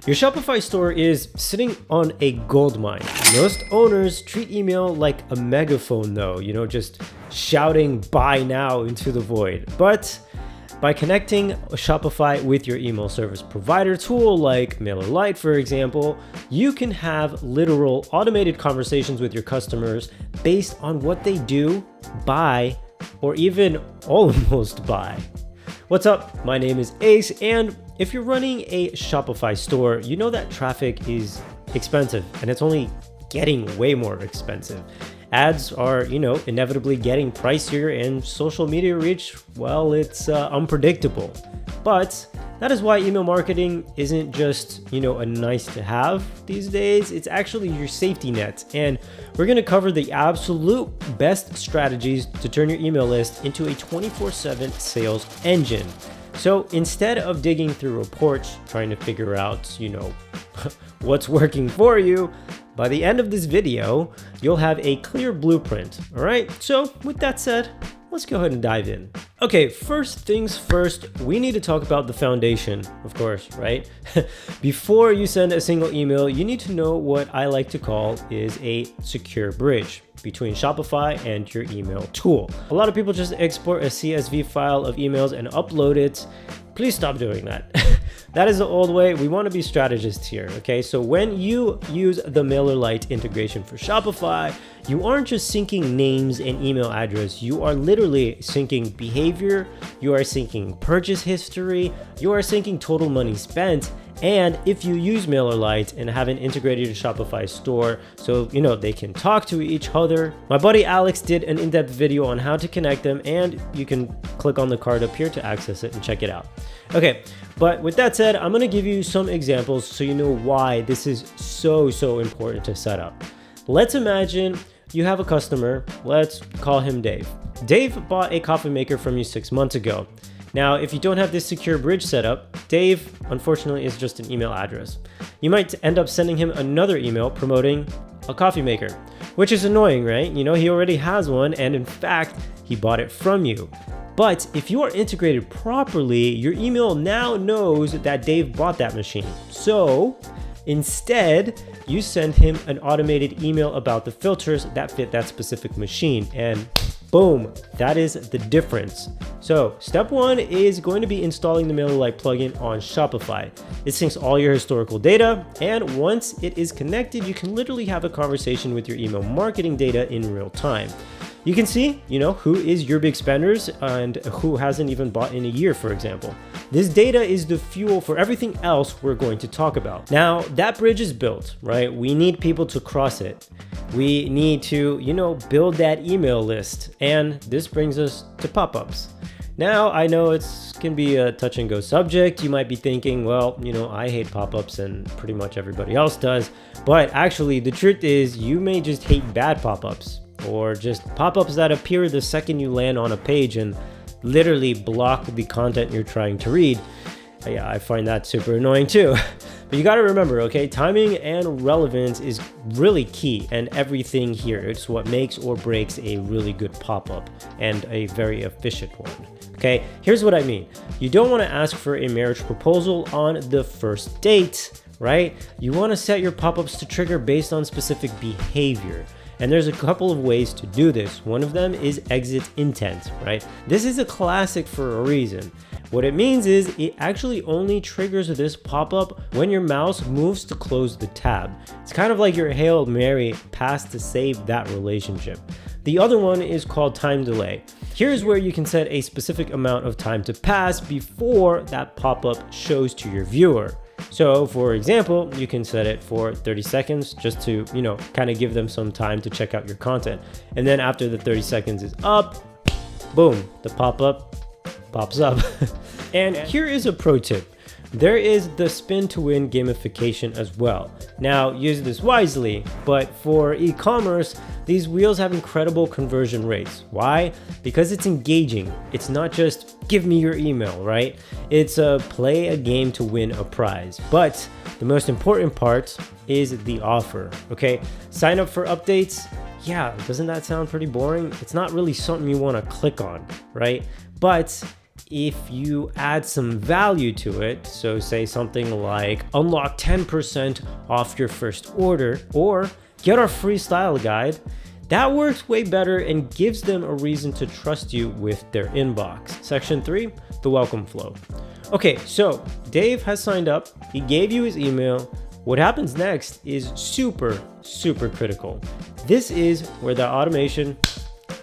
Your Shopify store is sitting on a gold mine. Most owners treat email like a megaphone though, just shouting buy now into the void. But by connecting Shopify with your email service provider tool like MailerLite, for example, you can have literal automated conversations with your customers based on what they do, buy, or even almost buy. What's up? My name is Ace, and if you're running a Shopify store, you know that traffic is expensive and it's only getting way more expensive. Ads are, inevitably getting pricier, and social media reach, well, it's unpredictable. But that is why email marketing isn't just, a nice to have these days. It's actually your safety net. And we're going to cover the absolute best strategies to turn your email list into a 24/7 sales engine. So instead of digging through reports, trying to figure out, what's working for you, by the end of this video, you'll have a clear blueprint. All right. So with that said, let's go ahead and dive in. Okay, first things first, we need to talk about the foundation, of course, right? Before you send a single email, you need to know what I like to call is a secure bridge between Shopify and your email tool. A lot of people just export a CSV file of emails and upload it. Please stop doing that. That is the old way. We want to be strategists here, okay? So when you use the MailerLite integration for Shopify, you aren't just syncing names and email address. You are literally syncing behavior, you are syncing purchase history, you are syncing total money spent. And if you use MailerLite and have an integrated Shopify store, so they can talk to each other. My buddy Alex did an in-depth video on how to connect them, and you can click on the card up here to access it and check it out. Okay, but with that said, I'm gonna give you some examples so you know why this is so important to set up. Let's imagine you have a customer, let's call him Dave. Dave bought a coffee maker from you 6 months ago. Now, if you don't have this secure bridge set up, Dave, unfortunately, is just an email address. You might end up sending him another email promoting a coffee maker, which is annoying, right? He already has one, and in fact, he bought it from you. But if you are integrated properly, your email now knows that Dave bought that machine. So instead, you send him an automated email about the filters that fit that specific machine, and boom, that is the difference. So step one is going to be installing the MailerLite plugin on Shopify. It syncs all your historical data, and once it is connected, you can literally have a conversation with your email marketing data in real time. You can see, who is your big spenders and who hasn't even bought in a year, for example. This data is the fuel for everything else we're going to talk about. Now, that bridge is built, right? We need people to cross it. We need to, build that email list. And this brings us to pop-ups. Now, I know it can be a touch and go subject. You might be thinking, well, I hate pop-ups and pretty much everybody else does. But actually, the truth is you may just hate bad pop-ups, or just pop-ups that appear the second you land on a page and literally block the content you're trying to read. Yeah, I find that super annoying too. But you got to remember, okay, timing and relevance is really key, and everything here. It's what makes or breaks a really good pop-up, and a very efficient one. Okay, here's what I mean. You don't want to ask for a marriage proposal on the first date, right? You want to set your pop-ups to trigger based on specific behavior. And there's a couple of ways to do this. One of them is exit intent, right? This is a classic for a reason. What it means is it actually only triggers this pop-up when your mouse moves to close the tab. It's kind of like your Hail Mary pass to save that relationship. The other one is called time delay. Here's where you can set a specific amount of time to pass before that pop-up shows to your viewer. So for example, you can set it for 30 seconds just to, kind of give them some time to check out your content. And then after the 30 seconds is up, boom, the pop-up pops up. And here is a pro tip. There is the spin to win gamification as well. Now, use this wisely, but for e-commerce, these wheels have incredible conversion rates. Why? Because it's engaging. It's not just give me your email, right? It's play a game to win a prize. But the most important part is the offer, okay? Sign up for updates. Yeah, doesn't that sound pretty boring? It's not really something you want to click on, right? But if you add some value to it, so say something like unlock 10% off your first order or get our free style guide, that works way better and gives them a reason to trust you with their inbox. Section 3, the welcome flow. Okay, so Dave has signed up, he gave you his email. What happens next is super critical. This is where the automation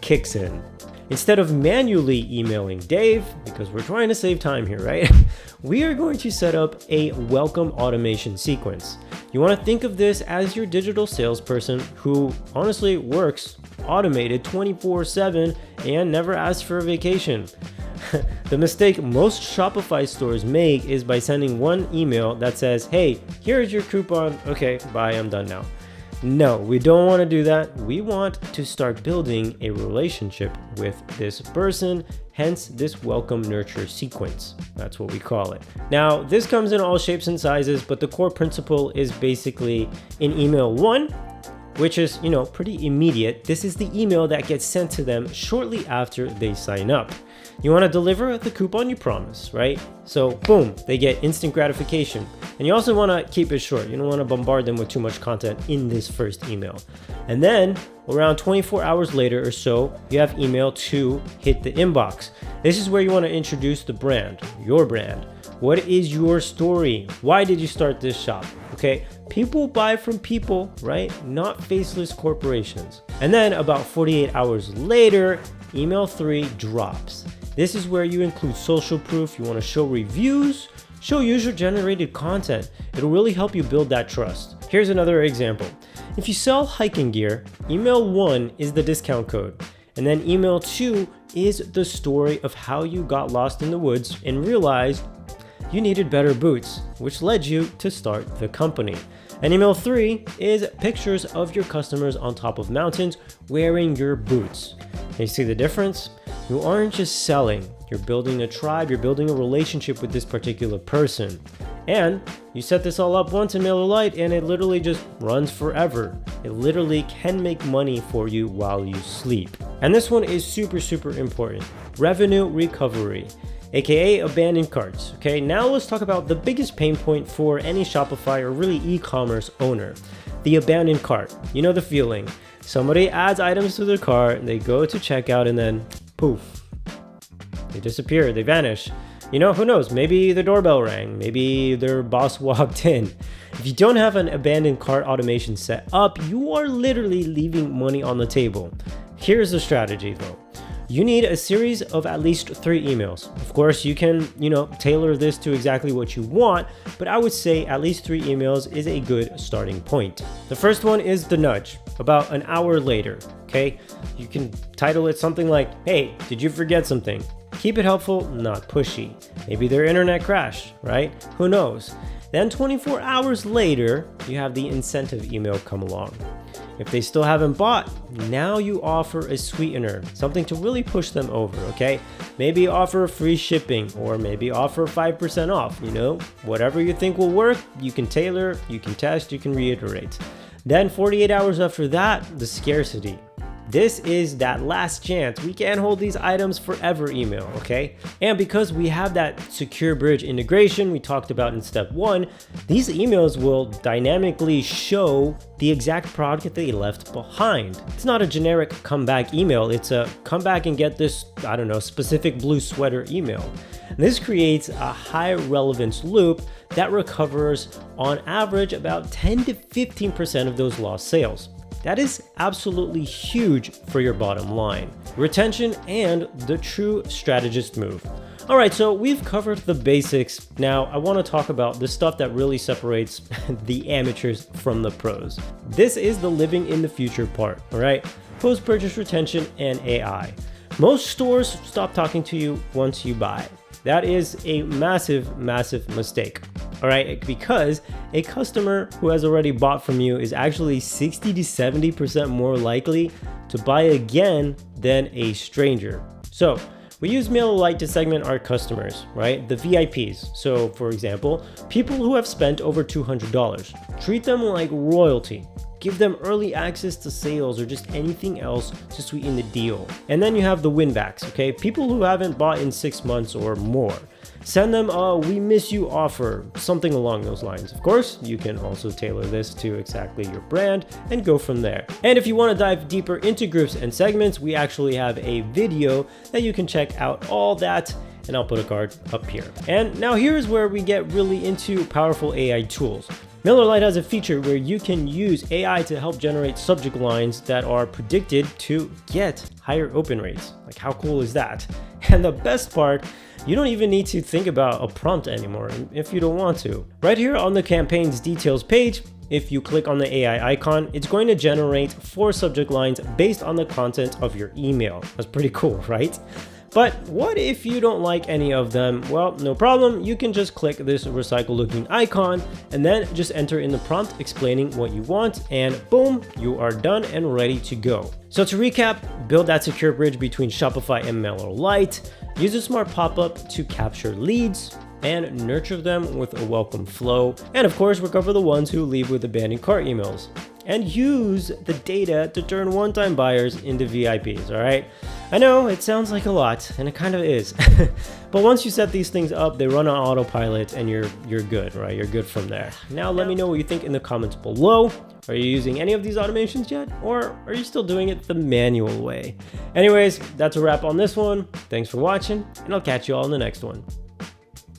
kicks in. Instead of manually emailing Dave, because we're trying to save time here, right? We are going to set up a welcome automation sequence. You want to think of this as your digital salesperson who honestly works automated 24/7 and never asks for a vacation. The mistake most Shopify stores make is by sending one email that says, hey, here's your coupon. Okay, bye, I'm done now. No, we don't want to do that. We want to start building a relationship with this person, hence this welcome nurture sequence. That's what we call it. Now, this comes in all shapes and sizes, but the core principle is basically in email 1, which is, pretty immediate. This is the email that gets sent to them shortly after they sign up. You want to deliver the coupon you promise, right? So boom, they get instant gratification. And you also want to keep it short. You don't want to bombard them with too much content in this first email. And then around 24 hours later or so, you have email 2 hit the inbox. This is where you want to introduce the brand, your brand. What is your story? Why did you start this shop? Okay, people buy from people, right? Not faceless corporations. And then about 48 hours later, email 3 drops. This is where you include social proof. You want to show reviews, show user-generated content. It'll really help you build that trust. Here's another example. If you sell hiking gear, email 1 is the discount code. And then email 2 is the story of how you got lost in the woods and realized you needed better boots, which led you to start the company. And email 3 is pictures of your customers on top of mountains wearing your boots. And you see the difference? You aren't just selling, you're building a tribe, you're building a relationship with this particular person. And you set this all up once in MailerLite and it literally just runs forever. It literally can make money for you while you sleep. And this one is super important. Revenue recovery, aka abandoned carts. Okay, now let's talk about the biggest pain point for any Shopify or really e-commerce owner, the abandoned cart. You know the feeling. Somebody adds items to their cart, they go to checkout and then poof, they disappear, they vanish. Who knows? Maybe the doorbell rang, maybe their boss walked in. If you don't have an abandoned cart automation set up, you are literally leaving money on the table. Here's the strategy though. You need a series of at least 3 emails. Of course, you can, tailor this to exactly what you want, but I would say at least 3 emails is a good starting point. The first one is the nudge, about an hour later, okay? You can title it something like, hey, did you forget something? Keep it helpful, not pushy. Maybe their internet crashed, right? Who knows? Then 24 hours later, you have the incentive email come along. If they still haven't bought, now you offer a sweetener, something to really push them over, okay? Maybe offer free shipping or maybe offer 5% off, Whatever you think will work, you can tailor, you can test, you can reiterate. Then 48 hours after that, the scarcity. This is that last chance. We can't hold these items forever email, okay? And because we have that secure bridge integration we talked about in step 1, these emails will dynamically show the exact product they left behind. It's not a generic come back email. It's a come back and get this, specific blue sweater email. And this creates a high relevance loop that recovers on average about 10 to 15% of those lost sales. That is absolutely huge for your bottom line. Retention and the true strategist move. All right, so we've covered the basics. Now I want to talk about the stuff that really separates the amateurs from the pros. This is the living in the future part, all right? Post-purchase retention and AI. Most stores stop talking to you once you buy. That is a massive mistake. All right, because a customer who has already bought from you is actually 60 to 70% more likely to buy again than a stranger. So we use MailerLite to segment our customers, right? The VIPs. So for example, people who have spent over $200, treat them like royalty. give them early access to sales or just anything else to sweeten the deal. And then you have the winbacks, okay? People who haven't bought in 6 months or more. Send them a "we miss you" offer, something along those lines. Of course, you can also tailor this to exactly your brand and go from there. And if you want to dive deeper into groups and segments, we actually have a video that you can check out all that, and I'll put a card up here. And now here's where we get really into powerful AI tools. MailerLite has a feature where you can use AI to help generate subject lines that are predicted to get higher open rates. Like, how cool is that? And the best part, you don't even need to think about a prompt anymore if you don't want to. Right here on the campaign's details page, if you click on the AI icon, it's going to generate 4 subject lines based on the content of your email. That's pretty cool, right? But what if you don't like any of them? Well, no problem. You can just click this recycle looking icon and then just enter in the prompt explaining what you want, and boom, you are done and ready to go. So to recap, build that secure bridge between Shopify and MailerLite, use a smart pop-up to capture leads, and nurture them with a welcome flow. And of course, recover the ones who leave with abandoned cart emails. And use the data to turn one-time buyers into VIPs, all right? I know it sounds like a lot, and it kind of is. But once you set these things up, they run on autopilot and you're good, right? You're good from there. Now let me know what you think in the comments below. Are you using any of these automations yet? Or are you still doing it the manual way? Anyways, that's a wrap on this one. Thanks for watching, and I'll catch you all in the next one.